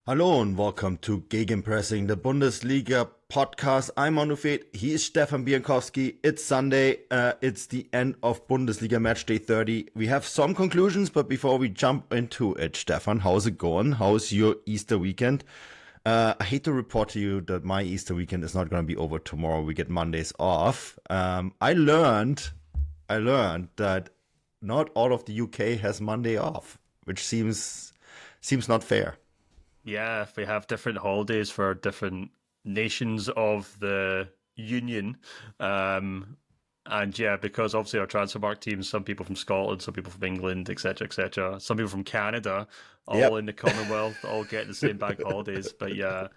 Hallo und welcome to Gegenpressing, the Bundesliga podcast. I'm Manu. He is Stefan Baumgart. It's Sunday. It's the end of Bundesliga match day 30. We have some conclusions, but before we jump into it, Stefan, how's it going? How's your Easter weekend? I hate to report to you that my Easter weekend is not going to be over tomorrow. We get Mondays off. I learned that not all of the UK has Monday off, which seems not fair. Yeah, we have different holidays for different nations of the Union. And yeah, because obviously our transfer mark teams, some people from Scotland, some people from England, etc., some people from Canada, all Yep. in the Commonwealth, all get the same bank holidays. But yeah,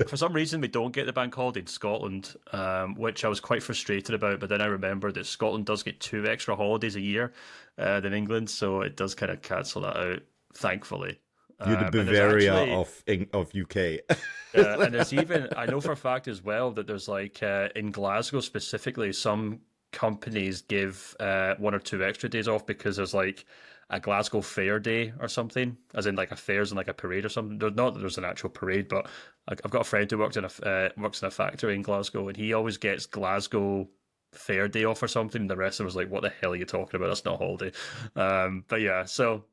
for some reason we don't get the bank holiday in Scotland, which I was quite frustrated about. But then I remembered that Scotland does get 2 extra holidays a year than England, so it does kind of cancel that out, thankfully. You're the And there's Bavaria actually of UK. and there's even I know for a fact as well that there's like in Glasgow specifically, some companies give 1 or 2 extra days off because there's like a Glasgow Fair Day or something, as in like a fairs and like a parade or something. Not that there's an actual parade, but I've got a friend who works in a factory in Glasgow, and he always gets Glasgow Fair Day off or something. And the rest of us like, what the hell are you talking about? That's not a holiday. But yeah, so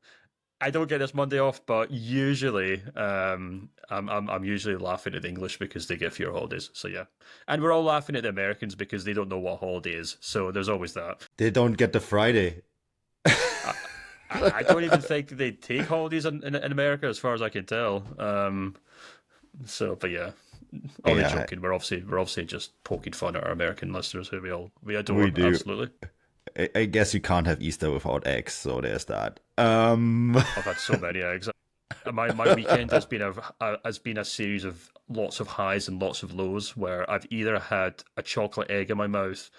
I don't get this Monday off, but usually, I'm usually laughing at the English because they get fewer holidays. So yeah, and we're all laughing at the Americans because they don't know what holiday is. So there's always that. They don't get the Friday. I, I don't even think they take holidays in America, as far as I can tell. So, but yeah, only Yeah, joking. We're obviously just poking fun at our American listeners who we adore, we do. absolutely. I guess you can't have Easter without eggs, so there's that. I've had so many eggs. My weekend has been a series of lots of highs and lots of lows where I've either had a chocolate egg in my mouth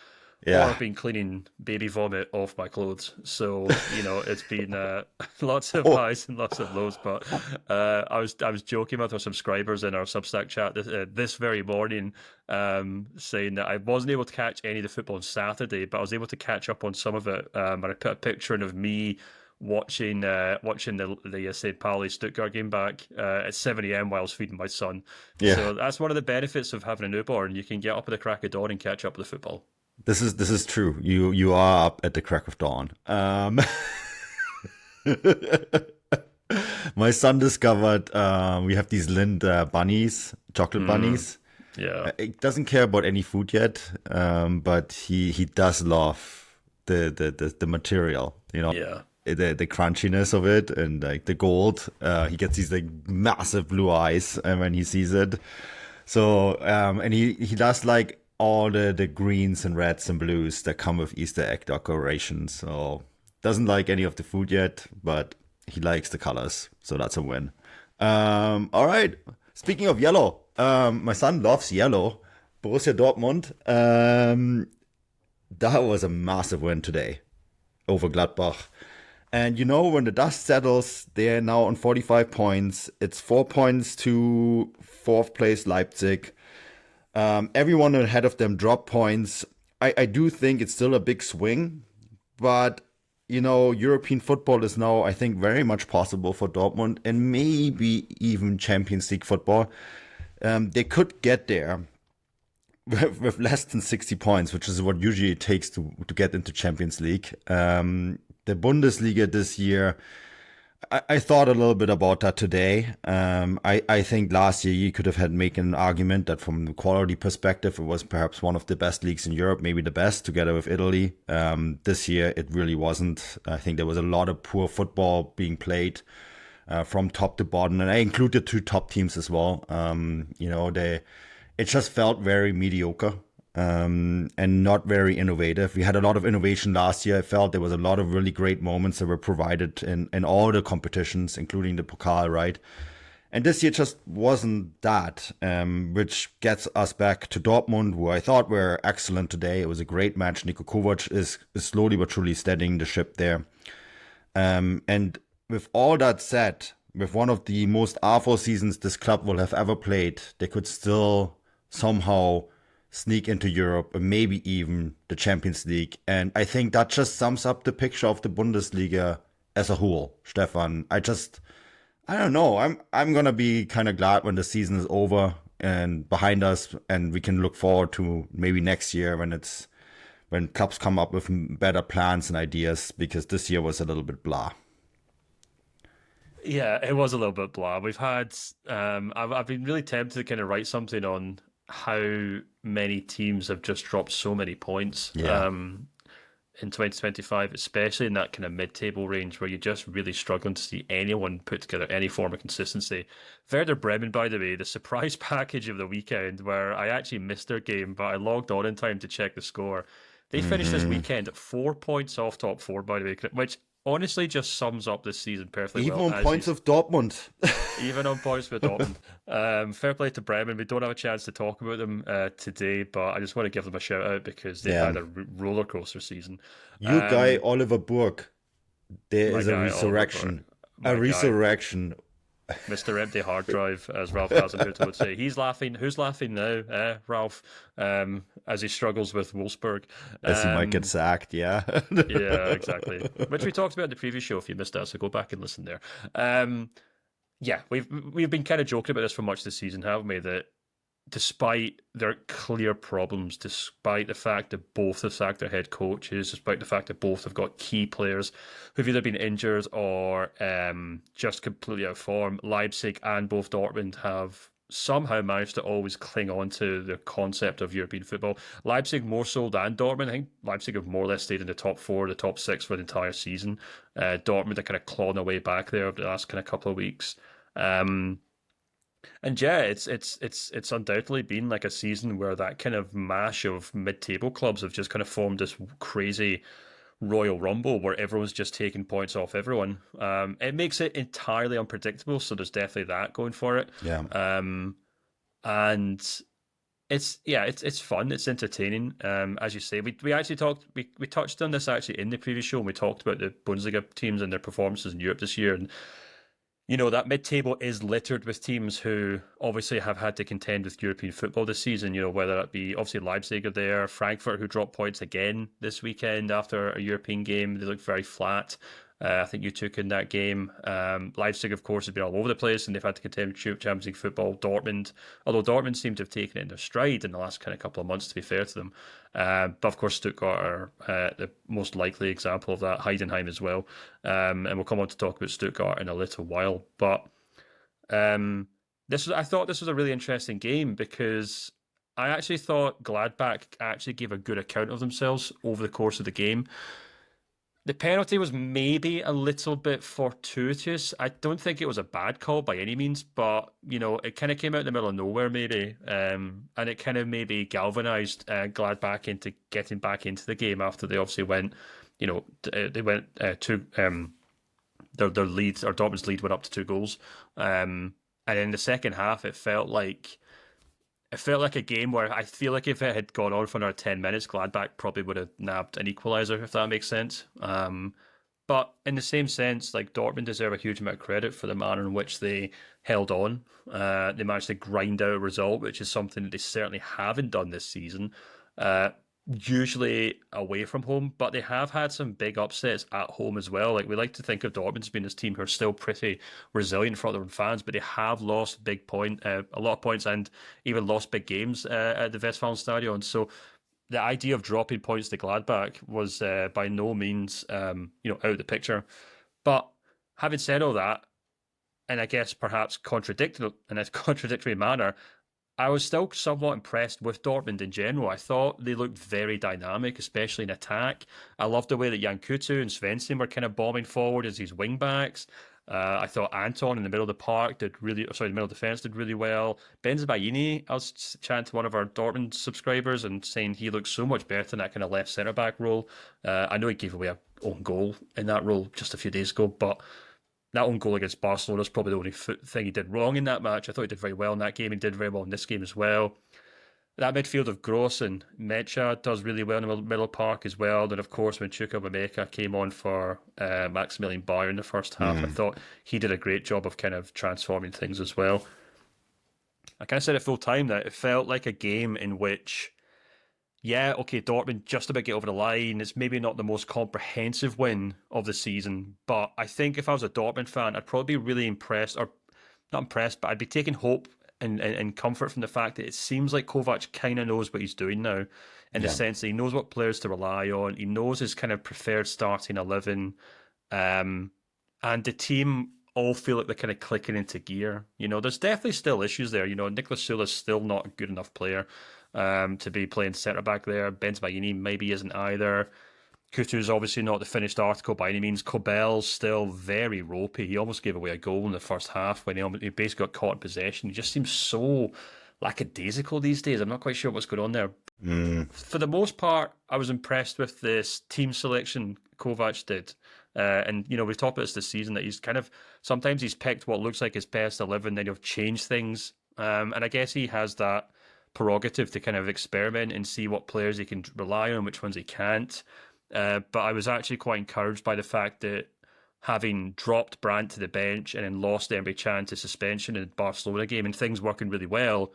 or Yeah. I've been cleaning baby vomit off my clothes. So it's been lots of Oh, highs and lots of lows. But I was joking with our subscribers in our Substack chat this very morning, saying that I wasn't able to catch any of the football on Saturday, but I was able to catch up on some of it. And I put a picture in of me watching the St Pauli Stuttgart game back at 7 a.m. while I was feeding my son. yeah. So that's one of the benefits of having a newborn. You can get up at the crack of dawn and catch up with the football. This is true. You are up at the crack of dawn. My son discovered we have these Lind bunnies, chocolate bunnies. Yeah, He doesn't care about any food yet, but he does love the material. yeah. The crunchiness of it and like the gold. He gets these like massive blue eyes when he sees it. So and he does like all the greens and reds and blues that come with Easter egg decorations. So doesn't like any of the food yet, but he likes the colors. So that's a win. All right. Speaking of yellow, my son loves yellow. Borussia Dortmund. That was a massive win today over Gladbach. And when the dust settles, they're now on 45 points. It's 4 points to fourth place Leipzig. Everyone ahead of them dropped points. I do think it's still a big swing, but European football is now, I think, very much possible for Dortmund and maybe even Champions League football. They could get there with less than 60 points, which is what usually it takes to get into Champions League. The Bundesliga this year, I thought a little bit about that today. I think last year you could have had made an argument that from the quality perspective, it was perhaps one of the best leagues in Europe, maybe the best, together with Italy. This year, it really wasn't. I think there was a lot of poor football being played from top to bottom, and I include the two top teams as well. It just felt very mediocre and not very innovative. We had a lot of innovation last year. I felt there was a lot of really great moments that were provided in all the competitions, including the Pokal, right? And this year just wasn't that, which gets us back to Dortmund, who I thought were excellent today. It was a great match. Niko Kovac is slowly but surely steadying the ship there. And with all that said, with one of the most awful seasons this club will have ever played, they could still somehow sneak into Europe and maybe even the Champions League. And I think that just sums up the picture of the Bundesliga as a whole, Stefan. I I don't know. I'm gonna be kind of glad when the season is over and behind us, and we can look forward to maybe next year when clubs come up with better plans and ideas, because this year was a little bit blah. Yeah, it was a little bit blah. We've had, I've been really tempted to kind of write something on how many teams have just dropped so many points. Yeah. In 2025, especially in that kind of mid-table range where you're just really struggling to see anyone put together any form of consistency. Werder Bremen, by the way, the surprise package of the weekend where I actually missed their game, but I logged on in time to check the score. They finished this weekend at 4 points off top four, by the way, which honestly just sums up this season perfectly Even well. on points of Dortmund. Even on points with Dortmund. Fair play to Bremen. We don't have a chance to talk about them today, but I just want to give them a shout out because they've had a roller coaster season. Your guy Oliver Burke, there is a resurrection. A resurrection. Mr. Empty Hard Drive, as Ralph Hasenhüttl would say. He's laughing. Who's laughing now, Ralph? As he struggles with Wolfsburg. As he might get sacked, yeah. Yeah, exactly. Which we talked about in the previous show if you missed that, so go back and listen there. Yeah, we've been kind of joking about this for much of the season, haven't we? That despite their clear problems, despite the fact that both have sacked their head coaches, despite the fact that both have got key players who've either been injured or just completely out of form, Leipzig and both Dortmund have somehow managed to always cling on to the concept of European football. Leipzig more so than Dortmund. I think Leipzig have more or less stayed in the top four, the top six for the entire season. Dortmund are kind of clawing their way back there over the last kind of couple of weeks. And yeah, it's undoubtedly been like a season where that kind of mash of mid-table clubs have just kind of formed this crazy Royal Rumble where everyone's just taking points off everyone. It makes it entirely unpredictable, so there's definitely that going for it. Yeah. And it's fun, it's entertaining. As you say, we actually we touched on this actually in the previous show, and we talked about the Bundesliga teams and their performances in Europe this year, and you know, that mid-table is littered with teams who obviously have had to contend with European football this season, you know, whether that be obviously Leipzig are there, Frankfurt who dropped points again this weekend after a European game. They look very flat. I think you took in that game. Leipzig, of course, has been all over the place and they've had to contend with Champions League football. Dortmund, although Dortmund seem to have taken it in their stride in the last kind of couple of months, to be fair to them. But of course, Stuttgart are the most likely example of that. Heidenheim as well. And we'll come on to talk about Stuttgart in a little while. But I thought this was a really interesting game because I actually thought Gladbach actually gave a good account of themselves over the course of the game. The penalty was maybe a little bit fortuitous. I don't think it was a bad call by any means, but you know, it kind of came out in the middle of nowhere maybe, and it kind of maybe galvanized Gladbach into getting back into the game after they obviously went, you know, they went to their lead, or Dortmund's lead went up to 2 goals, and in the second half it felt like a game where I feel like if it had gone on for another 10 minutes, Gladbach probably would have nabbed an equaliser, if that makes sense. But in the same sense, like Dortmund deserve a huge amount of credit for the manner in which they held on. They managed to grind out a result, which is something that they certainly haven't done this season. Usually away from home, but they have had some big upsets at home as well. Like we like to think of Dortmund as being this team who are still pretty resilient for their own fans, but they have lost a lot of points and even lost big games at the Westfalenstadion. So the idea of dropping points to Gladbach was by no means out of the picture. But having said all that, and I guess perhaps contradicted in a contradictory manner, I was still somewhat impressed with Dortmund in general. I thought they looked very dynamic, especially in attack. I loved the way that Jan Kutu and Svensson were kind of bombing forward as his wing backs. I thought Anton in the middle of the park the middle defence did really well. Benzibaini, I was chatting to one of our Dortmund subscribers and saying he looks so much better in that kind of left centre back role. I know he gave away an own goal in that role just a few days ago, but that own goal against Barcelona is probably the only thing he did wrong in that match. I thought he did very well in that game. He did very well in this game as well. That midfield of Gross and Mecha does really well in the middle park as well. And of course, when Chukwuemeka came on for Maximilian Bayer in the first half, I thought he did a great job of kind of transforming things as well. I kind of said it full time that it felt like a game in which yeah, okay, Dortmund just about get over the line. It's maybe not the most comprehensive win of the season, but I think if I was a Dortmund fan, I'd probably be really impressed, or not impressed, but I'd be taking hope and comfort from the fact that it seems like Kovac kind of knows what he's doing now, in the Yeah. sense that he knows what players to rely on. He knows his kind of preferred starting 11, and the team all feel like they're kind of clicking into gear. There's definitely still issues there. Nicolas Sula's still not a good enough player to be playing centre back there. Baini maybe isn't either. Kutu's obviously not the finished article by any means. Kobel's still very ropey. He almost gave away a goal in the first half when he basically got caught in possession. He just seems so lackadaisical these days. I'm not quite sure what's going on there. For the most part, I was impressed with this team selection Kovac did. And we've talked about this season, that he's kind of, sometimes he's picked what looks like his best 11, then he'll change things. And I guess he has that prerogative to kind of experiment and see what players he can rely on, which ones he can't. But I was actually quite encouraged by the fact that, having dropped Brandt to the bench and then lost Emre Can to suspension in the Barcelona game and things working really well,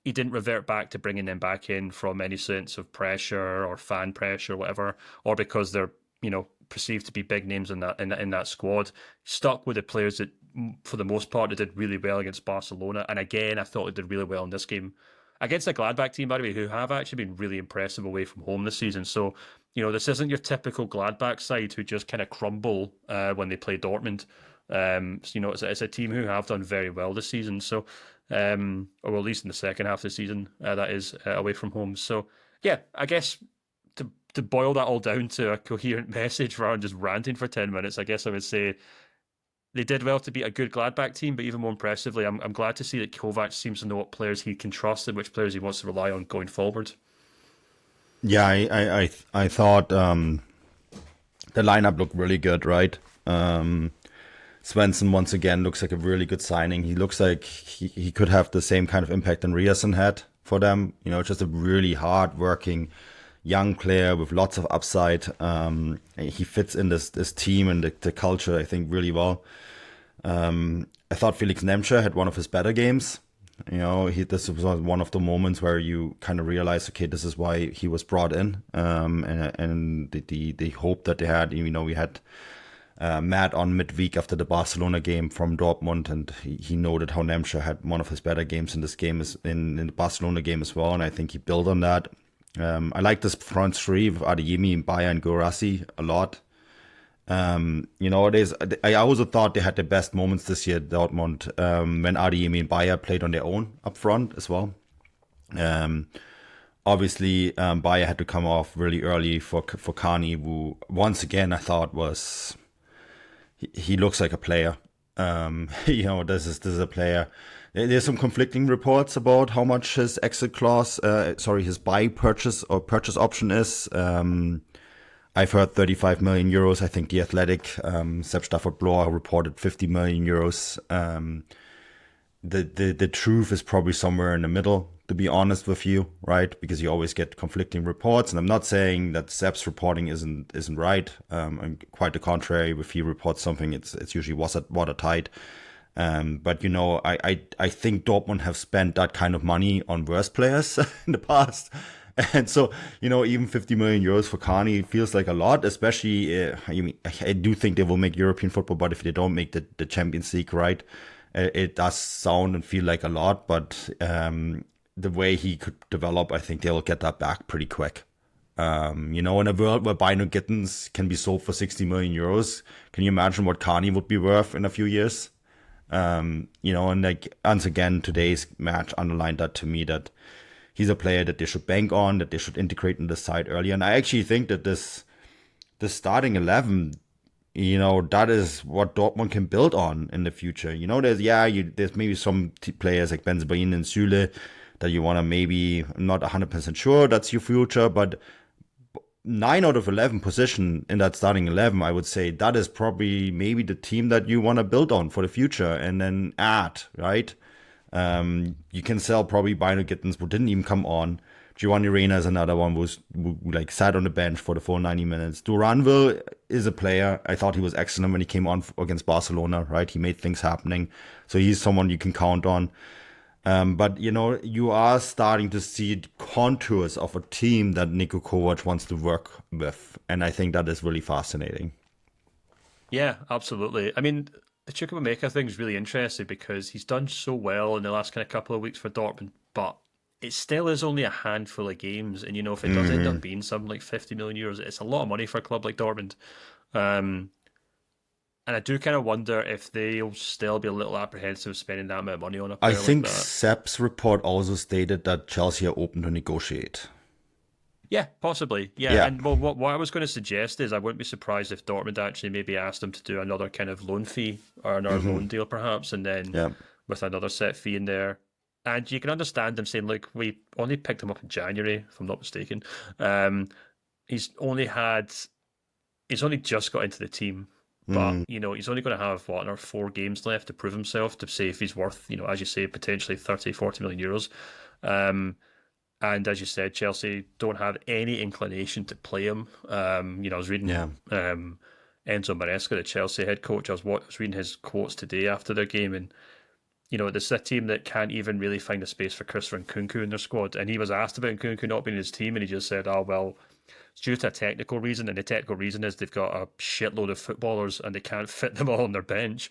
he didn't revert back to bringing them back in from any sense of pressure or fan pressure or whatever, or because they're perceived to be big names in that squad. Stuck with the players that, for the most part, they did really well against Barcelona, and again, I thought they did really well in this game against the Gladbach team, by the way, who have actually been really impressive away from home this season. So, this isn't your typical Gladbach side who just kind of crumble when they play Dortmund. It's a team who have done very well this season. So, or at least in the second half of the season, that is away from home. So, yeah, I guess to boil that all down to a coherent message rather than just ranting for 10 minutes, I guess I would say they did well to beat a good Gladbach team, but even more impressively, I'm glad to see that Kovac seems to know what players he can trust and which players he wants to rely on going forward. Yeah, I thought the lineup looked really good, right? Svensson once again looks like a really good signing. He looks like he could have the same kind of impact than Riasson had for them. Just a really hard-working young player with lots of upside. He fits in this team and the culture, I think, really well. I thought Felix Nemtscher had one of his better games. This was one of the moments where you kind of realize, okay, this is why he was brought in. And the hope that they had, we had Matt on midweek after the Barcelona game from Dortmund, and he noted how Nemtscher had one of his better games in this game, in the Barcelona game as well, and I think he built on that. I like this front three with Adeyemi, Bayer, and Guirassy a lot. I also thought they had the best moments this year, Dortmund, when Adeyemi and Bayer played on their own up front as well. Obviously, Bayer had to come off really early for Kani, who once again I thought was, he looks like a player. This is a player. There's some conflicting reports about how much his exit clause, his buy purchase or purchase option is. I've heard 35 million euros. I think The Athletic, Sepp Stafford-Bloor reported 50 million euros. The truth is probably somewhere in the middle, to be honest with you, right? Because you always get conflicting reports, and I'm not saying that Sepp's reporting isn't right. And quite the contrary. If he reports something, it's usually watertight. But I think Dortmund have spent that kind of money on worse players in the past. And so, even 50 million euros for Kani feels like a lot, especially, I do think they will make European football, but if they don't make the Champions League, right, it does sound and feel like a lot, but the way he could develop, I think they'll get that back pretty quick. In a world where Bynoe-Gittens can be sold for 60 million euros, can you imagine what Kani would be worth in a few years? And once again, today's match underlined that to me, that he's a player that they should bank on, that they should integrate in the side early. And I actually think that this starting 11, that is what Dortmund can build on in the future. There's maybe some players like Benzebain and Süle that you want to maybe, I'm not 100% sure that's your future, but 9 out of 11 position in that starting 11, I would say that is probably maybe the team that you want to build on for the future and then add, right? You can sell probably Bynoe-Gittens, who didn't even come on. Giovanni Reina is another one who sat on the bench for the full 90 minutes. Duranville is a player. I thought he was excellent when he came on against Barcelona, right? He made things happening. So he's someone you can count on. But, you are starting to see contours of a team that Niko Kovac wants to work with. And I think that is really fascinating. Yeah, absolutely. I mean, the Chukwuemeka thing is really interesting because he's done so well in the last kind of couple of weeks for Dortmund, but it still is only a handful of games. And, if it does end up being something like 50 million euros, it's a lot of money for a club like Dortmund. And I do kind of wonder if they'll still be a little apprehensive of spending that amount of money on a player I think like that. Sepp's report also stated that Chelsea are open to negotiate. Yeah, possibly. Yeah. And well, what I was going to suggest is I wouldn't be surprised if Dortmund actually maybe asked them to do another kind of loan fee or another loan deal perhaps, and then with another set fee in there. And you can understand them saying, look, we only picked him up in January, if I'm not mistaken. He's only just got into the team. But, he's only going to have, another 4 games left to prove himself, to say if he's worth, as you say, potentially 30, 40 million euros. And as you said, Chelsea don't have any inclination to play him. I was reading Enzo Maresca, the Chelsea head coach. I was reading his quotes today after their game, and this is a team that can't even really find a space for Christopher Nkunku in their squad. And he was asked about Nkunku not being in his team, and he just said, "Oh well, it's due to a technical reason, and the technical reason is they've got a shitload of footballers and they can't fit them all on their bench."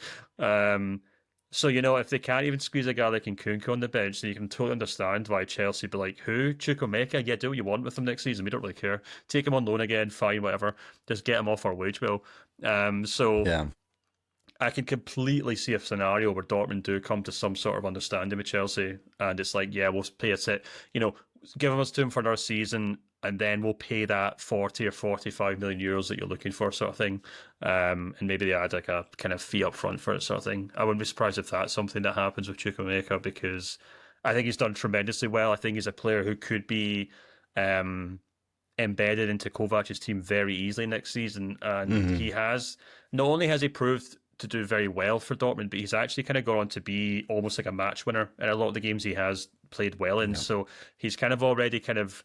So, if they can't even squeeze a guy like Nkunku on the bench, then you can totally understand why Chelsea be like, who? Chukwuemeka? Yeah, do what you want with him next season. We don't really care. Take him on loan again, fine, whatever. Just get him off our wage bill. I can completely see a scenario where Dortmund do come to some sort of understanding with Chelsea, and it's like, yeah, we'll pay a set, give us to him for another season, and then we'll pay that 40 or 45 million euros that you're looking for, sort of thing. And maybe they add like a kind of fee up front for it, sort of thing. I wouldn't be surprised if that's something that happens with Chukwuemeka, because I think he's done tremendously well. I think he's a player who could be embedded into Kovac's team very easily next season. And he has, not only has he proved to do very well for Dortmund, but he's actually kind of gone on to be almost like a match winner in a lot of the games he has played well in. So he's kind of already kind of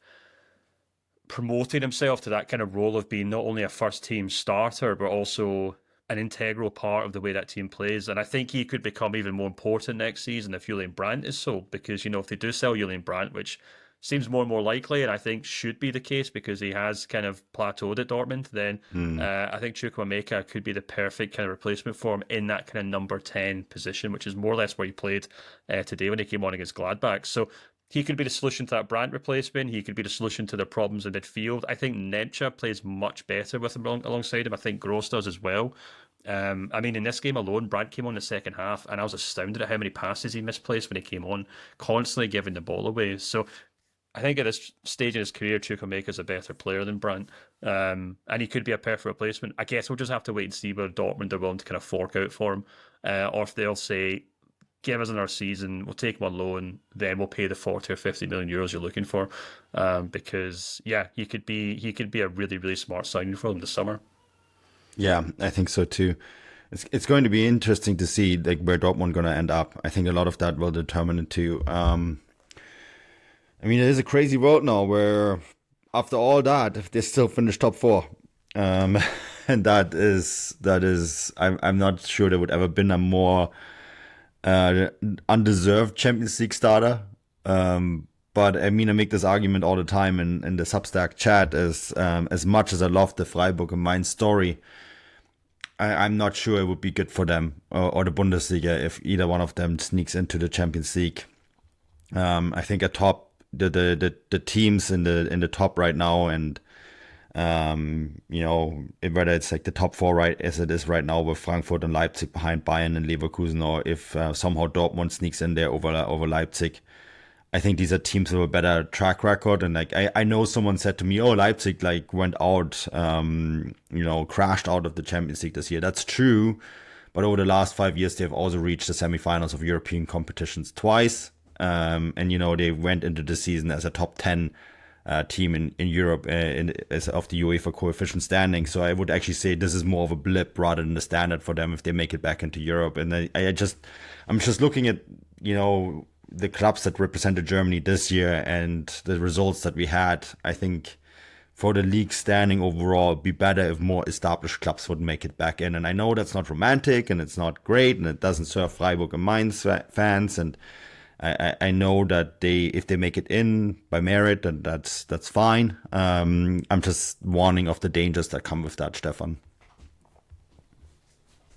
promoting himself to that kind of role of being not only a first team starter, but also an integral part of the way that team plays. And I think he could become even more important next season if Julian Brandt is sold, because, if they do sell Julian Brandt, which seems more and more likely, and I think should be the case because he has kind of plateaued at Dortmund, then I think Chukwuemeka could be the perfect kind of replacement for him in that kind of number 10 position, which is more or less where he played today when he came on against Gladbach. So he could be the solution to that Brandt replacement. He could be the solution to the problems in midfield. I think Nemcha plays much better with him alongside him. I think Gross does as well. I mean, in this game alone, Brandt came on the second half, and I was astounded at how many passes he misplaced when he came on, constantly giving the ball away. So I think at this stage in his career, Chukwuemeka is a better player than Brandt, and he could be a perfect replacement. I guess we'll just have to wait and see whether Dortmund are willing to kind of fork out for him, or if they'll say, give us another season, we'll take him on loan, then we'll pay the 40 or 50 million euros you're looking for, because he could be a really, really smart signing for them this summer. Yeah, I think so too. It's going to be interesting to see like where Dortmund going to end up. I think a lot of that will determine it too. I mean, it is a crazy world now where after all that, they still finish top 4. And that is, I'm not sure there would ever been a more undeserved Champions League starter. But I mean, I make this argument all the time in the Substack chat as much as I love the Freiburg and Mainz story, I'm not sure it would be good for them or the Bundesliga if either one of them sneaks into the Champions League. I think the teams in the top right now, and whether it's like the top 4 right as it is right now with Frankfurt and Leipzig behind Bayern and Leverkusen, or if somehow Dortmund sneaks in there over Leipzig, I think these are teams with a better track record. And like I know someone said to me, "Oh, Leipzig like went out, crashed out of the Champions League this year." That's true, but over the last 5 years, they've also reached the semifinals of European competitions twice. And they went into the season as a top 10 team in Europe as of the UEFA coefficient standing. So I would actually say this is more of a blip rather than the standard for them if they make it back into Europe. And I'm just looking at the clubs that represented Germany this year and the results that we had. I think for the league standing overall, it'd be better if more established clubs would make it back in. And I know that's not romantic and it's not great and it doesn't serve Freiburg and Mainz fans and I know that if they make it in by merit, then that's fine. I'm just warning of the dangers that come with that, Stefan.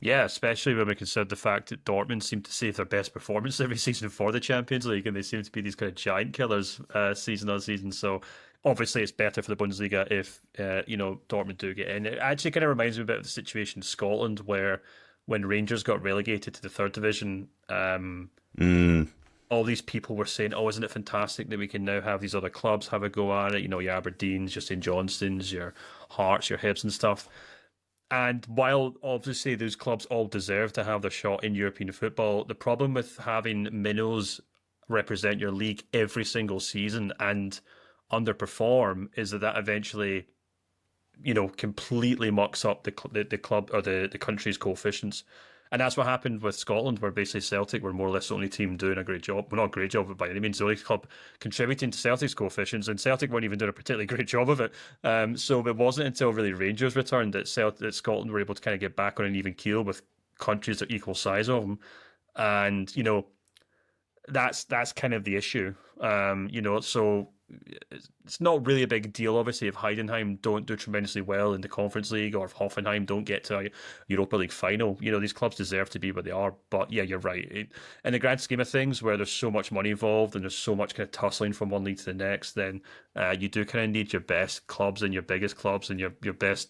Yeah, especially when we consider the fact that Dortmund seem to save their best performance every season for the Champions League, and they seem to be these kind of giant killers season on season. So obviously, it's better for the Bundesliga if Dortmund do get in. It actually kind of reminds me a bit of the situation in Scotland, where when Rangers got relegated to the third division, all these people were saying, "Oh, isn't it fantastic that we can now have these other clubs have a go at it? You know, your Aberdeens, your St Johnstones, your Hearts, your Hibs, and stuff." And while obviously those clubs all deserve to have their shot in European football, the problem with having minnows represent your league every single season and underperform is that eventually, completely mucks up the club or the country's coefficients. And that's what happened with Scotland, where basically Celtic were more or less the only team doing a great job. Well, not a great job, but by any means, the only club contributing to Celtic's coefficients, and Celtic weren't even doing a particularly great job of it. So it wasn't until really Rangers returned that Scotland were able to kind of get back on an even keel with countries of equal size of them. And, that's kind of the issue. So it's not really a big deal, obviously, if Heidenheim don't do tremendously well in the Conference League or if Hoffenheim don't get to a Europa League final. These clubs deserve to be where they are. But yeah, you're right. In the grand scheme of things, where there's so much money involved and there's so much kind of tussling from one league to the next, then you do kind of need your best clubs and your biggest clubs and your best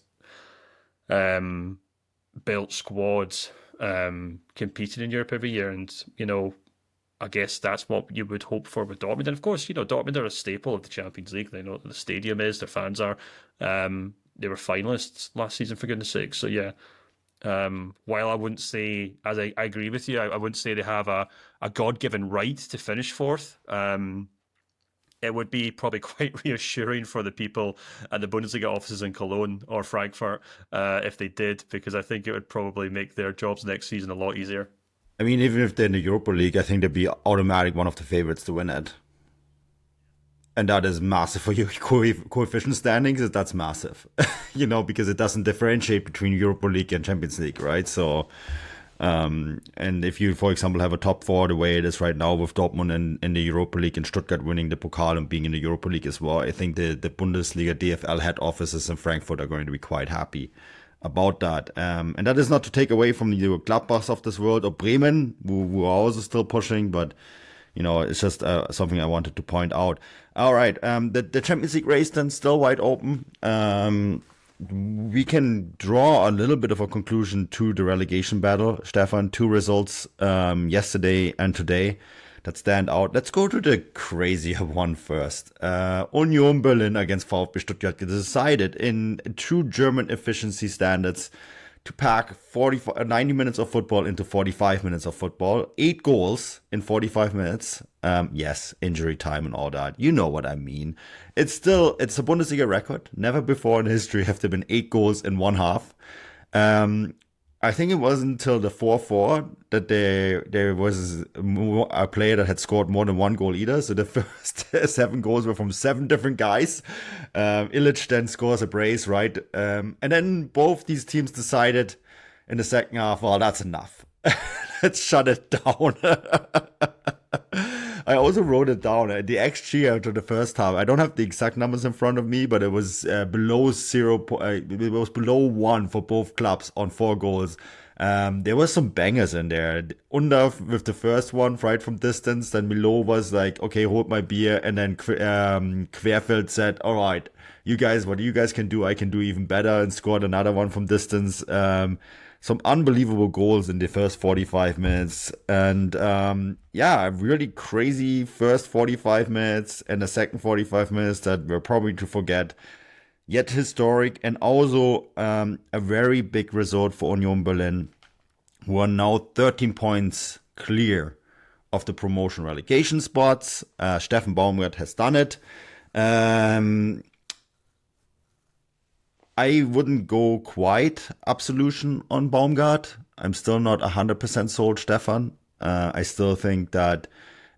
built squads competing in Europe every year. And, I guess that's what you would hope for with Dortmund. And of course, Dortmund are a staple of the Champions League. They know what the stadium is, their fans are. They were finalists last season, for goodness sake. So yeah, while I wouldn't say, as I agree with you, I wouldn't say they have a God-given right to finish fourth. It would be probably quite reassuring for the people at the Bundesliga offices in Cologne or Frankfurt if they did, because I think it would probably make their jobs next season a lot easier. I mean, even if they're in the Europa League, I think they'd be automatic one of the favorites to win it. And that is massive for your coefficient standings. That's massive, because it doesn't differentiate between Europa League and Champions League, right? So, and if you, for example, have a top four the way it is right now with Dortmund in the Europa League and Stuttgart winning the Pokal and being in the Europa League as well, I think the Bundesliga DFL head offices in Frankfurt are going to be quite happy about that. And that is not to take away from the Gladbachs of this world or Bremen, who are also still pushing, but it's just something I wanted to point out. All right, the Champions League race then still wide open. We can draw a little bit of a conclusion to the relegation battle. Stefan, 2 results yesterday and today that stand out. Let's go to the crazier one first. Union Berlin against VfB Stuttgart decided in true German efficiency standards to pack 90 minutes of football into 45 minutes of football. 8 goals in 45 minutes. Yes, injury time and all that. You know what I mean. It's a Bundesliga record. Never before in history have there been 8 goals in one half. I think it wasn't until the 4-4 that there was a player that had scored more than 1 goal either. So the first 7 goals were from 7 different guys. Illich then scores a brace, right? And then both these teams decided in the second half, well, that's enough. Let's shut it down. I also wrote it down. The XG after the first half, I don't have the exact numbers in front of me, but it was below 0. It was below 1 for both clubs on 4 goals. There were some bangers in there. Undorf with the first one, right from distance. Then Milo was like, okay, hold my beer. And then Querfeld said, all right, you guys, what you guys can do, I can do even better, and scored another one from distance. Some unbelievable goals in the first 45 minutes. And really crazy first 45 minutes and the second 45 minutes that we're probably to forget. Yet historic, and also a very big result for Union Berlin, who are now 13 points clear of the promotion relegation spots. Steffen Baumgart has done it. I wouldn't go quite absolution on Baumgart. I'm still not 100% sold, Stefan. I still think that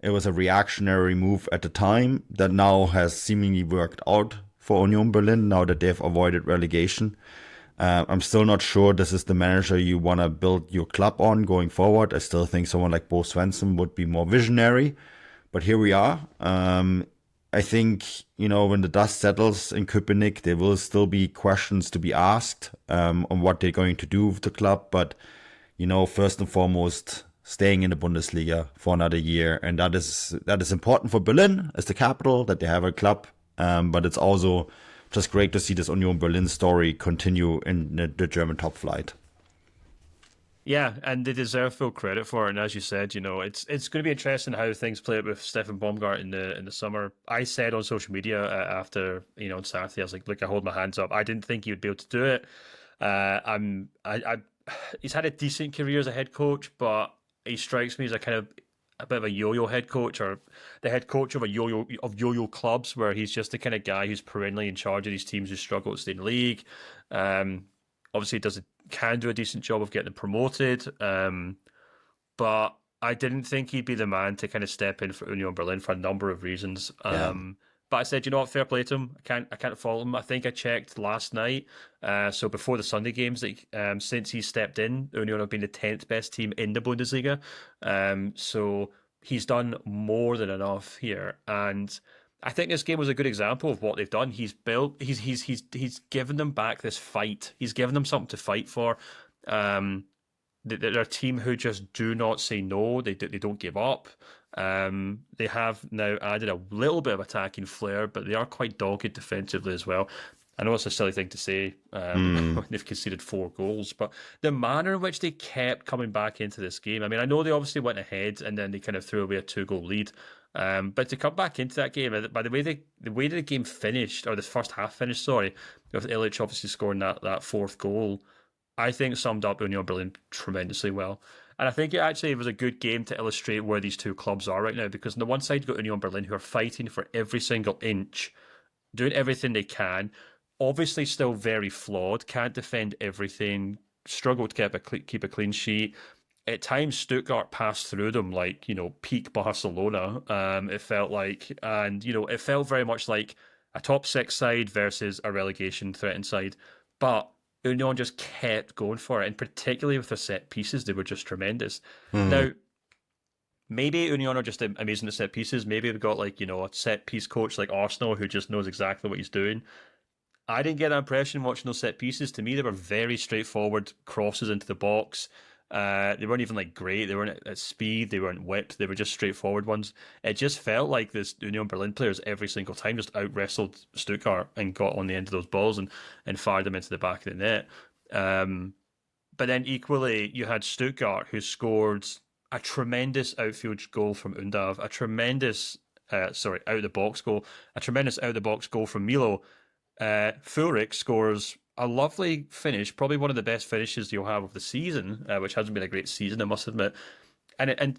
it was a reactionary move at the time that now has seemingly worked out for Union Berlin now that they've avoided relegation. I'm still not sure this is the manager you want to build your club on going forward. I still think someone like Bo Svensson would be more visionary. But here we are. I think, when the dust settles in Köpenick, there will still be questions to be asked on what they're going to do with the club. But, first and foremost, staying in the Bundesliga for another year. And that is important for Berlin as the capital, that they have a club. But it's also just great to see this Union Berlin story continue in the German top flight. Yeah, and they deserve full credit for it. And as you said, it's going to be interesting how things play out with Steffen Baumgart in the summer. I said on social media after on Saturday, I was like, look, I hold my hands up. I didn't think he would be able to do it. He's had a decent career as a head coach, but he strikes me as a bit of a yo-yo head coach, or the head coach of yo-yo clubs, where he's just the kind of guy who's perennially in charge of these teams who struggle to stay in the league. Obviously, can do a decent job of getting them promoted, but I didn't think he'd be the man to kind of step in for Union Berlin for a number of reasons. Yeah. But I said, fair play to him. I can't fault him. I think I checked last night, so before the Sunday games, that since he stepped in, Union have been the 10th best team in the Bundesliga. So he's done more than enough here, and I think this game was a good example of what they've done. He's given them back this fight. He's given them something to fight for. They're a team who just do not say no. They don't give up. They have now added a little bit of attacking flair, but they are quite dogged defensively as well. I know it's a silly thing to say when they've conceded 4 goals, but the manner in which they kept coming back into this game, I mean, I know they obviously went ahead and then they kind of threw away a 2-goal lead, but to come back into that game, by the way the game finished, or the first half finished, sorry, with Illich obviously scoring that 4th goal, I think summed up Union Berlin tremendously well. And I think it was a good game to illustrate where these two clubs are right now, because on the one side you've got Union Berlin, who are fighting for every single inch, doing everything they can, obviously still very flawed, can't defend everything, struggled to keep a clean sheet. At times, Stuttgart passed through them like, peak Barcelona, it felt like. And, it felt very much like a top 6 side versus a relegation threatened side. But Union just kept going for it, and particularly with their set pieces, they were just tremendous. Now, maybe Union are just amazing at set pieces. Maybe they've got a set piece coach like Arsenal who just knows exactly what he's doing. I didn't get that impression watching those set pieces. To me, they were very straightforward crosses into the box. They weren't even great. They weren't at speed. They weren't whipped. They were just straightforward ones. It just felt like this Union Berlin players every single time just out-wrestled Stuttgart and got on the end of those balls and fired them into the back of the net. But then equally, you had Stuttgart, who scored a tremendous outfield goal from Undav, a tremendous out-of-the-box goal, from Milo. Fulrich scores a lovely finish, probably one of the best finishes you'll have of the season, which hasn't been a great season, I must admit. And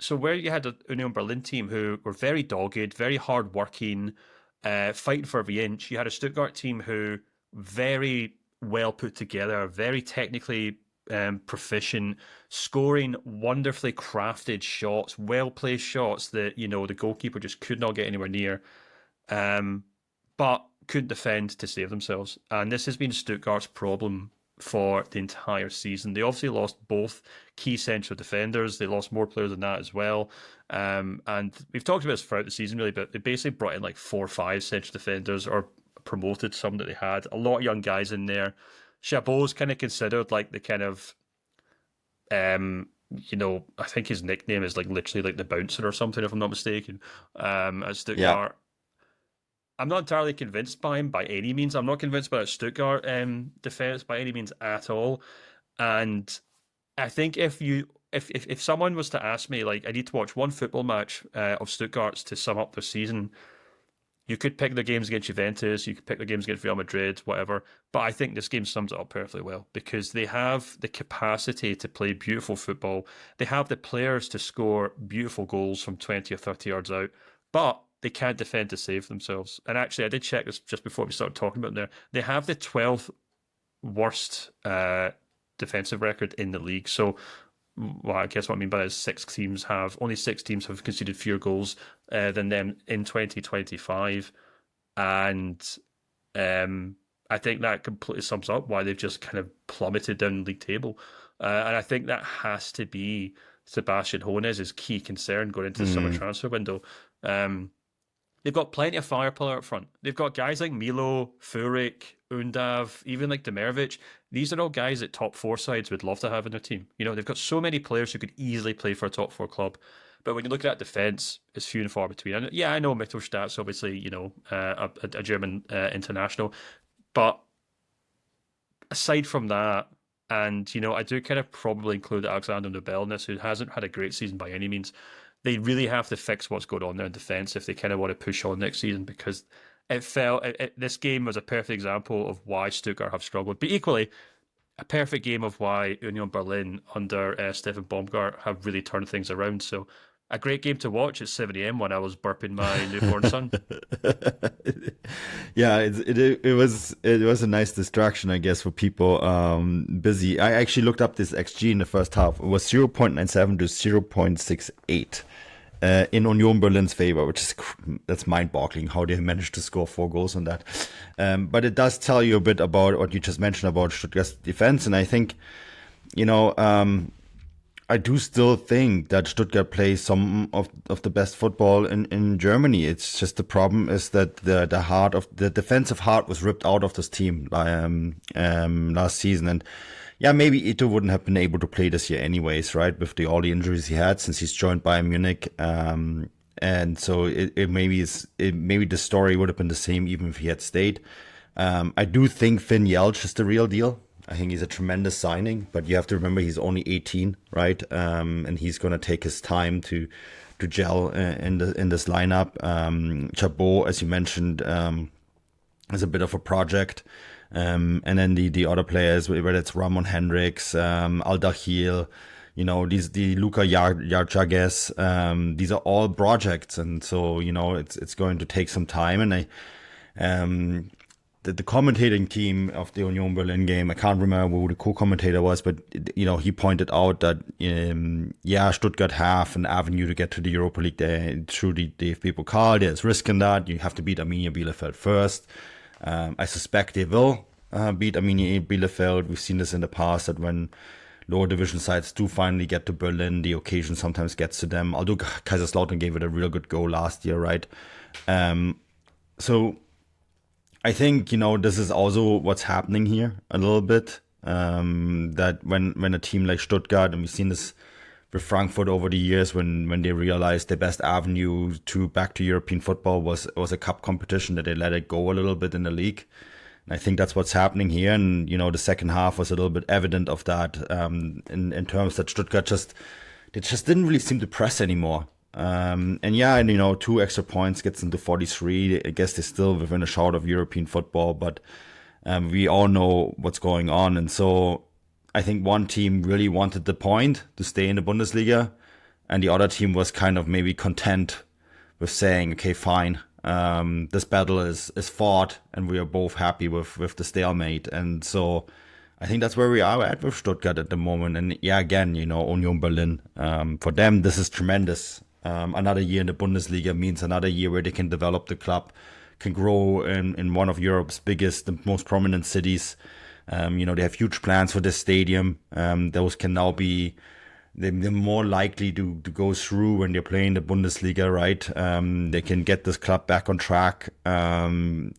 so where you had a Union Berlin team who were very dogged, very hard-working, fighting for every inch, you had a Stuttgart team who very well put together, very technically proficient, scoring wonderfully crafted shots, well-placed shots that, the goalkeeper just could not get anywhere near. But couldn't defend to save themselves. And this has been Stuttgart's problem for the entire season. They obviously lost both key central defenders. They lost more players than that as well. And we've talked about this throughout the season, really, but they basically brought in 4 or 5 central defenders, or promoted some that they had. A lot of young guys in there. Chabot's kind of considered the kind of, I think his nickname is literally the bouncer or something, if I'm not mistaken, at Stuttgart. Yeah. I'm not entirely convinced by him by any means. I'm not convinced by that Stuttgart defense by any means at all. And I think if someone was to ask me, I need to watch one football match of Stuttgart's to sum up their season, you could pick their games against Juventus, you could pick their games against Real Madrid, whatever. But I think this game sums it up perfectly well, because they have the capacity to play beautiful football. They have the players to score beautiful goals from 20 or 30 yards out. But they can't defend to save themselves. And actually, I did check this just before we started talking about them. They have the 12th worst defensive record in the league. So, I guess what I mean by that is only 6 teams have conceded fewer goals than them in 2025. And I think that completely sums up why they've just kind of plummeted down the league table. And I think that has to be Sebastian Hoeneß' key concern going into the summer transfer window. They've got plenty of firepower up front. They've got guys like Milo, Furyk, Undav, even like Demirovic. These are all guys that top four sides would love to have in their team. They've got so many players who could easily play for a top four club. But when you look at that defence, it's few and far between. And yeah, I know Mittelstadt's obviously, a German international. But aside from that, and, I do kind of probably include Alexander Nobel in this, who hasn't had a great season by any means. They really have to fix what's going on there in defence if they kind of want to push on next season, because this game was a perfect example of why Stuttgart have struggled, but equally a perfect game of why Union Berlin under Steffen Baumgart have really turned things around. So a great game to watch at 7 a.m. when I was burping my newborn son. Yeah, it was a nice distraction, I guess, for people busy. I actually looked up this XG in the first half. It was 0.97 to 0.68 in Union Berlin's favor, that's mind-boggling how they managed to score 4 goals on that. But it does tell you a bit about what you just mentioned about Stuttgart's defense, and I think, I do still think that Stuttgart plays some of the best football in Germany. It's just the problem is that the defensive heart was ripped out of this team last season. And yeah, maybe Ito wouldn't have been able to play this year anyways, right? With all the injuries he had since he's joined Bayern Munich. And so maybe the story would have been the same even if he had stayed. I do think Finn Jelch is the real deal. I think he's a tremendous signing, but you have to remember he's only 18, right? And he's going to take his time to gel in this lineup. Chabot, as you mentioned, is a bit of a project. And then the other players, whether it's Ramon Hendricks, Aldachil, the Luka Yarchages, these are all projects. And so, it's going to take some time. And the commentating team of the Union Berlin game, I can't remember who the co-commentator was, but he pointed out that Stuttgart have an avenue to get to the Europa League through the DFB Pokal. There's risk in that. You have to beat Arminia Bielefeld first. I suspect they will beat Arminia Bielefeld. We've seen this in the past, that when lower division sides do finally get to Berlin, the occasion sometimes gets to them. Although Kaiserslautern gave it a real good go last year, right? So I think, this is also what's happening here a little bit, that when a team like Stuttgart, and we've seen this with Frankfurt over the years, when they realized their best avenue back to European football was a cup competition, that they let it go a little bit in the league. And I think that's what's happening here. And, the second half was a little bit evident of that, in terms that Stuttgart just didn't really seem to press anymore. And 2 extra points gets them to 43. I guess they're still within a shout of European football, but we all know what's going on. And so I think one team really wanted the point to stay in the Bundesliga, and the other team was kind of maybe content with saying, okay, fine, this battle is fought, and we are both happy with the stalemate. And so I think that's where we are at with Stuttgart at the moment. And again, Union Berlin, for them, this is tremendous. Another year in the Bundesliga means another year where they can develop the club, can grow in one of Europe's biggest and most prominent cities. They have huge plans for this stadium. Those can now be, they're more likely to go through when they're playing the Bundesliga, right? They can get this club back on track. The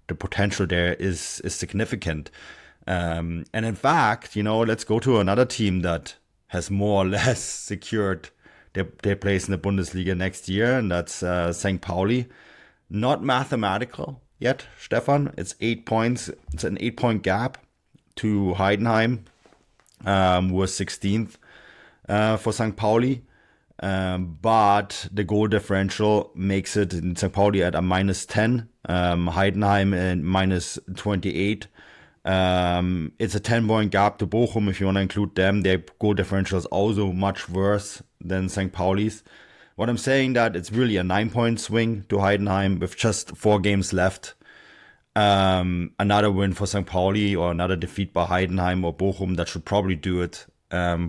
potential there is significant. And in fact, let's go to another team that has more or less secured their place in the Bundesliga next year, and that's St Pauli. Not mathematical yet, Stefan. It's 8 points. It's an 8-point gap to Heidenheim, who was 16th for St Pauli. But the goal differential makes it in St Pauli at a -10, Heidenheim at -28. It's a 10-point gap to Bochum if you want to include them. Their goal differential is also much worse than St. Pauli's. What I'm saying that it's really a 9-point swing to Heidenheim with just 4 games left. Another win for St. Pauli or another defeat by Heidenheim or Bochum, that should probably do it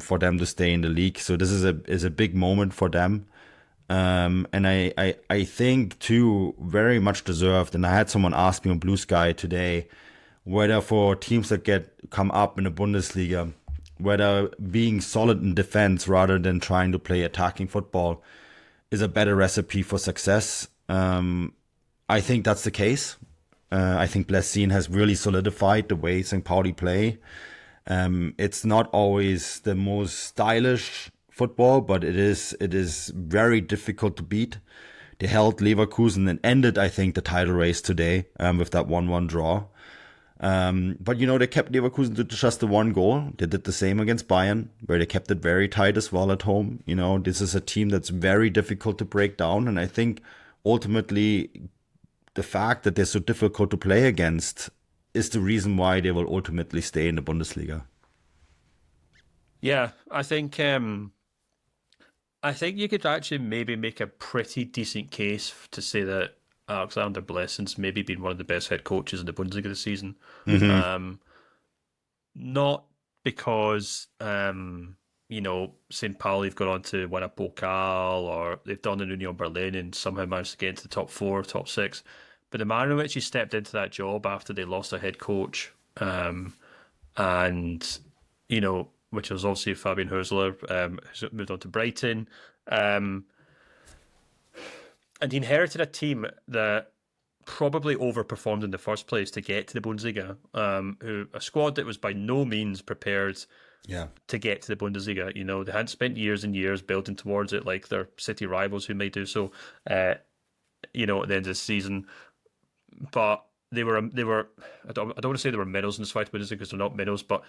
for them to stay in the league. So this is a big moment for them. And I think too, very much deserved. And I had someone ask me on Blue Sky today whether for teams that come up in the Bundesliga, whether being solid in defense rather than trying to play attacking football is a better recipe for success. I think that's the case. I think Blessin has really solidified the way St. Pauli play. It's not always the most stylish football, but it is very difficult to beat. They held Leverkusen and ended, I think, the title race today with that 1-1 draw. But, they kept Leverkusen to just the one goal. They did the same against Bayern, where they kept it very tight as well at home. This is a team that's very difficult to break down. And I think ultimately the fact that they're so difficult to play against is the reason why they will ultimately stay in the Bundesliga. Yeah, I think you could actually maybe make a pretty decent case to say that Alexander Blessin's maybe been one of the best head coaches in the Bundesliga this season. Mm-hmm. Not because St. Pauli have gone on to win a Pokal, or they've done in Union Berlin and somehow managed to get into the top 4, top 6. But the manner in which he stepped into that job after they lost their head coach, which was obviously Fabian Hürzeler, who's moved on to Brighton. And he inherited a team that probably overperformed in the first place to get to the Bundesliga. A squad that was by no means prepared to get to the Bundesliga. They hadn't spent years and years building towards it like their city rivals who may do so, at the end of the season. But they were. I don't want to say they were minnows in the Zweite Bundesliga because they're not minnows, but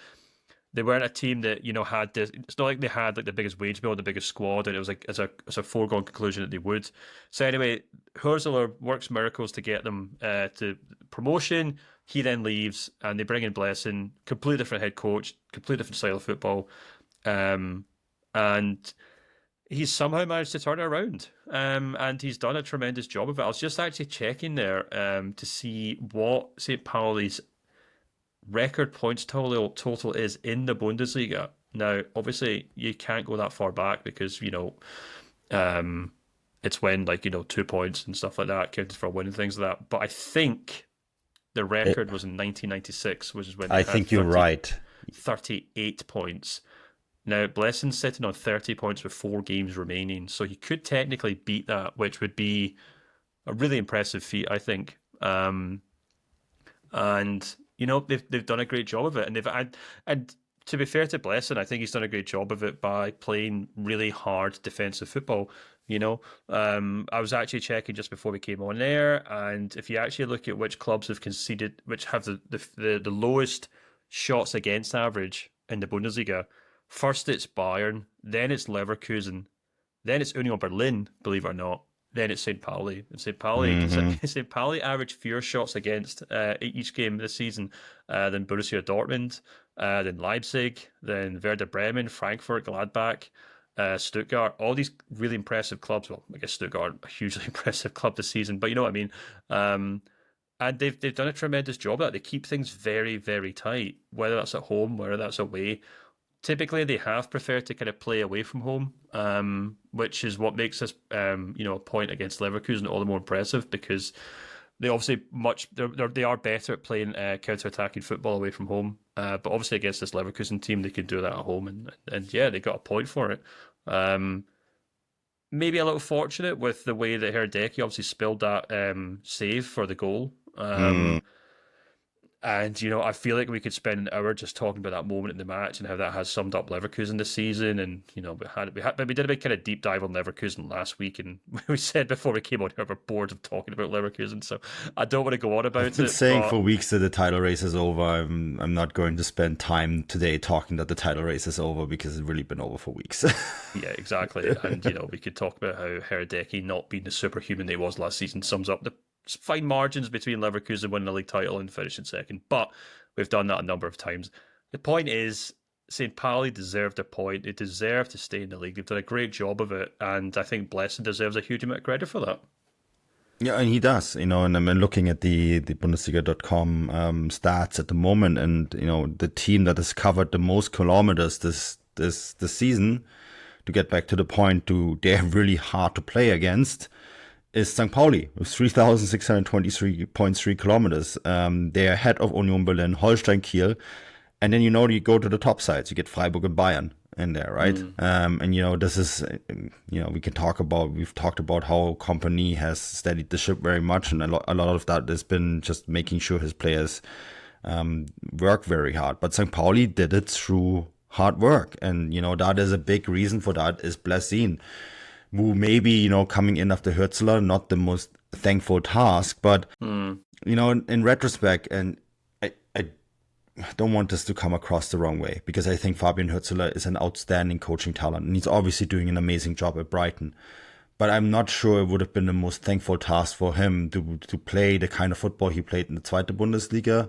they weren't a team that had this. It's not like they had like the biggest wage bill, the biggest squad, and it was like as a foregone conclusion that they would. So anyway, Hürzeler works miracles to get them to promotion. He then leaves, and they bring in Blessin, completely different head coach, completely different style of football, and he's somehow managed to turn it around, and he's done a tremendous job of it. I was just actually checking there to see what St. Pauli's record points total is in the Bundesliga. Now, obviously, you can't go that far back because, it's when 2 points and stuff like that counted for winning, things like that. But I think the record was in 1996, which is when I think you're right. 38 points. Now, Blessin's sitting on 30 points with 4 games remaining, so he could technically beat that, which would be a really impressive feat, I think. And they've done a great job of it, and to be fair to Blessin, I think he's done a great job of it by playing really hard defensive football. I was actually checking just before we came on air, and if you actually look at which clubs have conceded, which have the lowest shots against average in the Bundesliga, first it's Bayern, then it's Leverkusen, then it's Union Berlin, believe it or not. Then it's St. Pauli. And St. Pauli averaged fewer shots against each game this season than Borussia Dortmund, than Leipzig, than Werder Bremen, Frankfurt, Gladbach, Stuttgart. All these really impressive clubs. Well, I guess Stuttgart, a hugely impressive club this season, but you know what I mean. And they've done a tremendous job at that. They keep things very, very tight, whether that's at home, whether that's away. Typically, they have preferred to kind of play away from home, which is what makes this, a point against Leverkusen all the more impressive, because they obviously they are better at playing counter-attacking football away from home. But obviously against this Leverkusen team, they could do that at home, and yeah, they got a point for it. Maybe a little fortunate with the way that Herdecki obviously spilled that save for the goal. And, I feel like we could spend an hour just talking about that moment in the match and how that has summed up Leverkusen this season. And, we did a big kind of deep dive on Leverkusen last week. And we said before we came on here, we're bored of talking about Leverkusen. So I don't want to go on about it. I've been saying for weeks that the title race is over. I'm not going to spend time today talking that the title race is over, because it's really been over for weeks. Yeah, exactly. And, we could talk about how Herdecki not being the superhuman that he was last season sums up the fine margins between Leverkusen winning the league title and finishing second, but we've done that a number of times. The point is, St. Pauli deserved a point. They deserve to stay in the league. They've done a great job of it, and I think Blessin deserves a huge amount of credit for that. Yeah, and he does, and I'm looking at the Bundesliga.com stats at the moment, and the team that has covered the most kilometers this season, to get back to the point, they're really hard to play against, is St. Pauli with 3,623.3 kilometers. They're ahead of Union Berlin, Holstein Kiel, And then, you go to the top sides. You get Freiburg and Bayern in there, right? And, this is, we've talked about how Company has steadied the ship very much. And a lot of that has been just making sure his players work very hard. But St. Pauli did it through hard work. And, that is a big reason for that is Blessin, who maybe, coming in after Hürzeler, not the most thankful task. But, in retrospect, and I don't want this to come across the wrong way, because I think Fabian Hürzeler is an outstanding coaching talent, and he's obviously doing an amazing job at Brighton. But I'm not sure it would have been the most thankful task for him to play the kind of football he played in the Zweite Bundesliga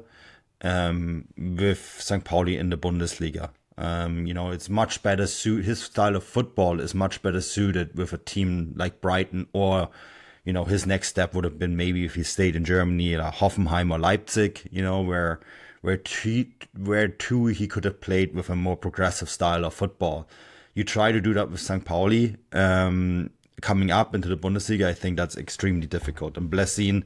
with St. Pauli in the Bundesliga. It's much better his style of football is much better suited with a team like Brighton, or his next step would have been maybe if he stayed in Germany, Hoffenheim or Leipzig, where he could have played with a more progressive style of football. You try to do that with St. Pauli coming up into the Bundesliga. I think that's extremely difficult. And Blessin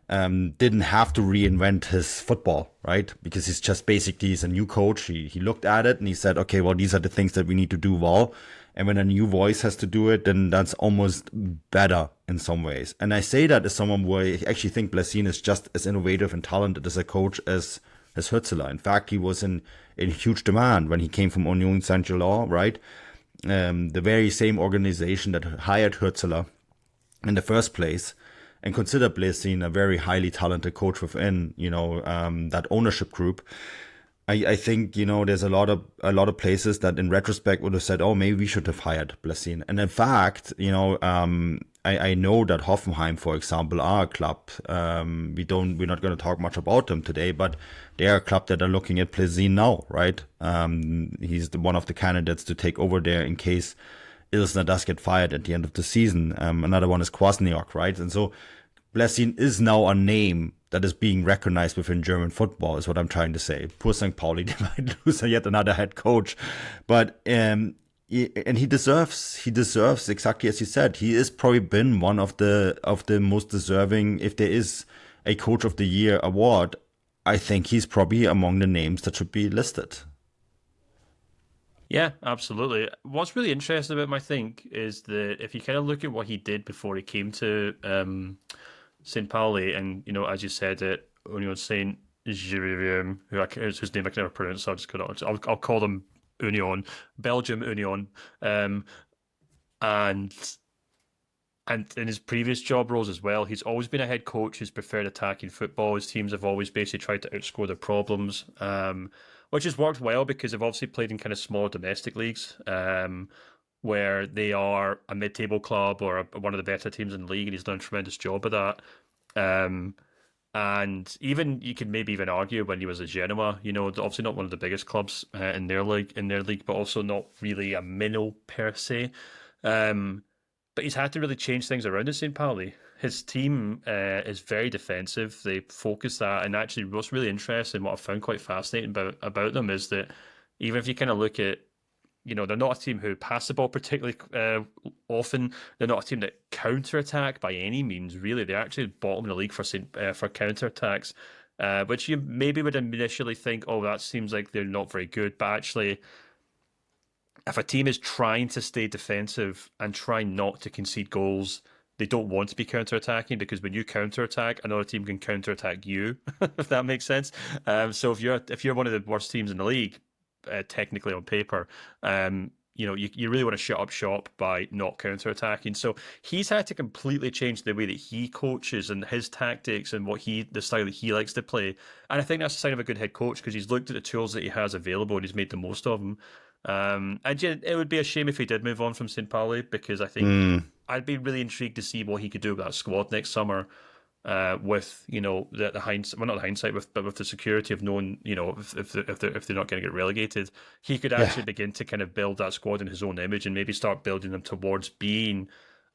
didn't have to reinvent his football, right? Because he's a new coach. He looked at it and he said, okay, well, these are the things that we need to do well. And when a new voice has to do it, then that's almost better in some ways. And I say that as someone who I actually think Blessin is just as innovative and talented as a coach as Hürzeler. In fact, he was in huge demand when he came from Union Saint-Gilloise, right? The very same organization that hired Hürzeler in the first place, and consider Blessin a very highly talented coach within, that ownership group. I think, there's a lot of places that in retrospect would have said, oh, maybe we should have hired Blessin. And in fact, I know that Hoffenheim, for example, are a club. We're not going to talk much about them today, but they are a club that are looking at Blessin now, right? He's one of the candidates to take over there in case Ilsner does get fired at the end of the season. Another one is Kwasniok, right? And so Blessin is now a name that is being recognized within German football, is what I'm trying to say. Poor St. Pauli, they might lose yet another head coach. But and he deserves exactly as you said. He has probably been one of the most deserving. If there is a Coach of the Year award, I think he's probably among the names that should be listed. Yeah, absolutely. What's really interesting about him, I think, is that if you kind of look at what he did before he came to St. Pauli, and as you said, it Union Saint Gilloise, whose name I can never pronounce, so I'll call them Union, Belgium Union, and in his previous job roles as well, he's always been a head coach who's preferred attacking football. His teams have always basically tried to outscore their problems, which has worked well because they've obviously played in kind of smaller domestic leagues, where they are a mid-table club or one of the better teams in the league, and he's done a tremendous job of that. And even you could maybe even argue when he was at Genoa, obviously not one of the biggest clubs in their league, but also not really a minnow per se. But he's had to really change things around at St. Pauli. His team is very defensive. They focus that, and actually, what's really interesting, what I found quite fascinating about them is that even if you kind of look at, they're not a team who pass the ball particularly often. They're not a team that counter-attack by any means, really. They're actually bottom of the league for counter-attacks, which you maybe would initially think, oh, that seems like they're not very good. But actually, if a team is trying to stay defensive and try not to concede goals, they don't want to be counter-attacking, because when you counter-attack, another team can counter-attack you, if that makes sense. So if you're one of the worst teams in the league, technically on paper, you really want to shut up shop by not counter-attacking. So he's had to completely change the way that he coaches and his tactics and the style that he likes to play. And I think that's a sign of a good head coach, because he's looked at the tools that he has available and he's made the most of them. And yeah, it would be a shame if he did move on from St. Pauli, because I think I'd be really intrigued to see what he could do with that squad next summer. With the hindsight, well, not the hindsight, but with the security of knowing, if they're not going to get relegated, he could actually begin to kind of build that squad in his own image and maybe start building them towards being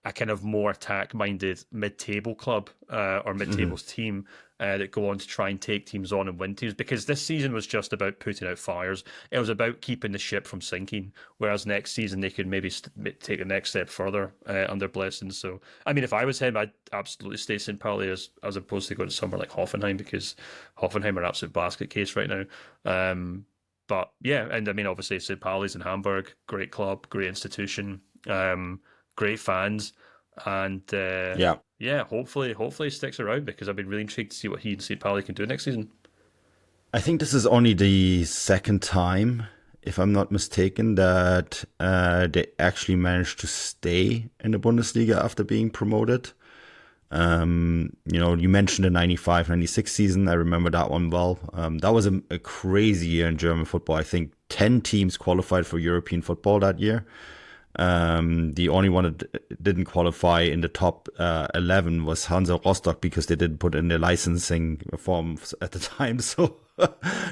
a kind of more attack-minded mid-table club or mid-tables team that go on to try and take teams on and win teams. Because this season was just about putting out fires. It was about keeping the ship from sinking. Whereas next season they could maybe take the next step further under Blessin. So, I mean, if I was him, I'd absolutely stay St. Pauli as opposed to going to somewhere like Hoffenheim, because Hoffenheim are an absolute basket case right now. But yeah, and I mean, obviously, St Pauli's in Hamburg, great club, great institution, great fans, and Yeah. yeah, hopefully he sticks around because I've been really intrigued to see what he and St Pauli can do next season. I think this is only the second time, if I'm not mistaken, that they actually managed to stay in the Bundesliga after being promoted. You mentioned the 95-96 season. I remember that one well. That was a crazy year in German football. I think 10 teams qualified for European football that year. The only one that didn't qualify in the top 11 was Hansa Rostock because they didn't put in the licensing forms at the time. So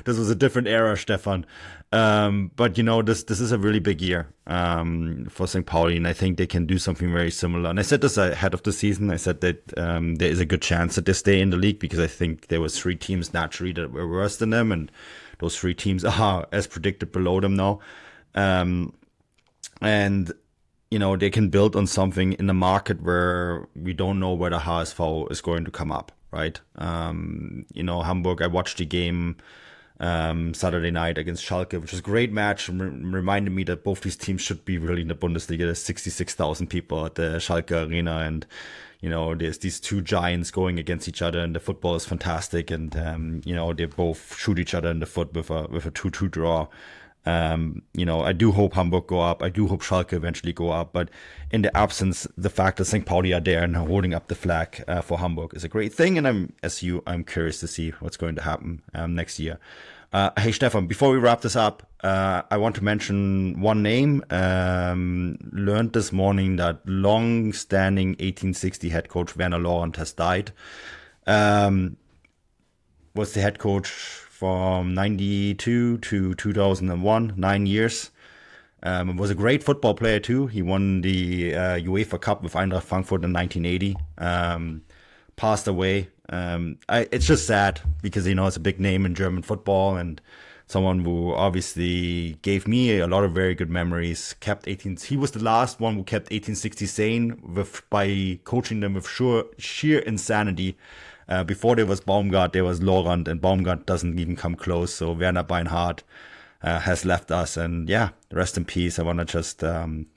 this was a different era, Stefan. But this is a really big year for St. Pauli, and I think they can do something very similar. And I said this ahead of the season. I said that there is a good chance that they stay in the league because I think there was 3 teams naturally that were worse than them, and those 3 teams are, as predicted, below them now. And they can build on something in a market where we don't know where the HSV is going to come up, right? Hamburg, I watched the game Saturday night against Schalke, which was a great match, reminded me that both these teams should be really in the Bundesliga. There's 66,000 people at the Schalke arena, and there's these 2 giants going against each other, and the football is fantastic, and they both shoot each other in the foot with a 2-2 draw. I do hope Hamburg go up. I do hope Schalke eventually go up. But in the absence, the fact that St. Pauli are there and holding up the flag for Hamburg is a great thing. And I'm curious to see what's going to happen next year. Hey, Stefan, before we wrap this up, I want to mention one name. Learned this morning that long-standing 1860 head coach Werner Lorant has died. Was the head coach from 92 to 2001, 9 years. Was a great football player too. He won the UEFA Cup with Eintracht Frankfurt in 1980. Passed away. It's just sad because, it's a big name in German football and someone who obviously gave me a lot of very good memories. He was the last one who kept 1860 sane by coaching them with sheer insanity. Before there was Baumgart, there was Lorant, and Baumgart doesn't even come close. So Werner Beinhardt has left us, and yeah, rest in peace. I want to just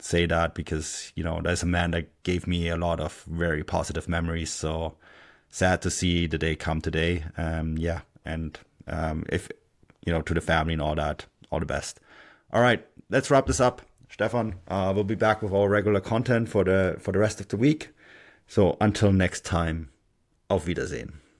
say that because there's a man that gave me a lot of very positive memories. So sad to see the day come today. And if to the family and all that, all the best. All right, let's wrap this up, Stefan. We'll be back with our regular content for the rest of the week. So until next time. Auf Wiedersehen.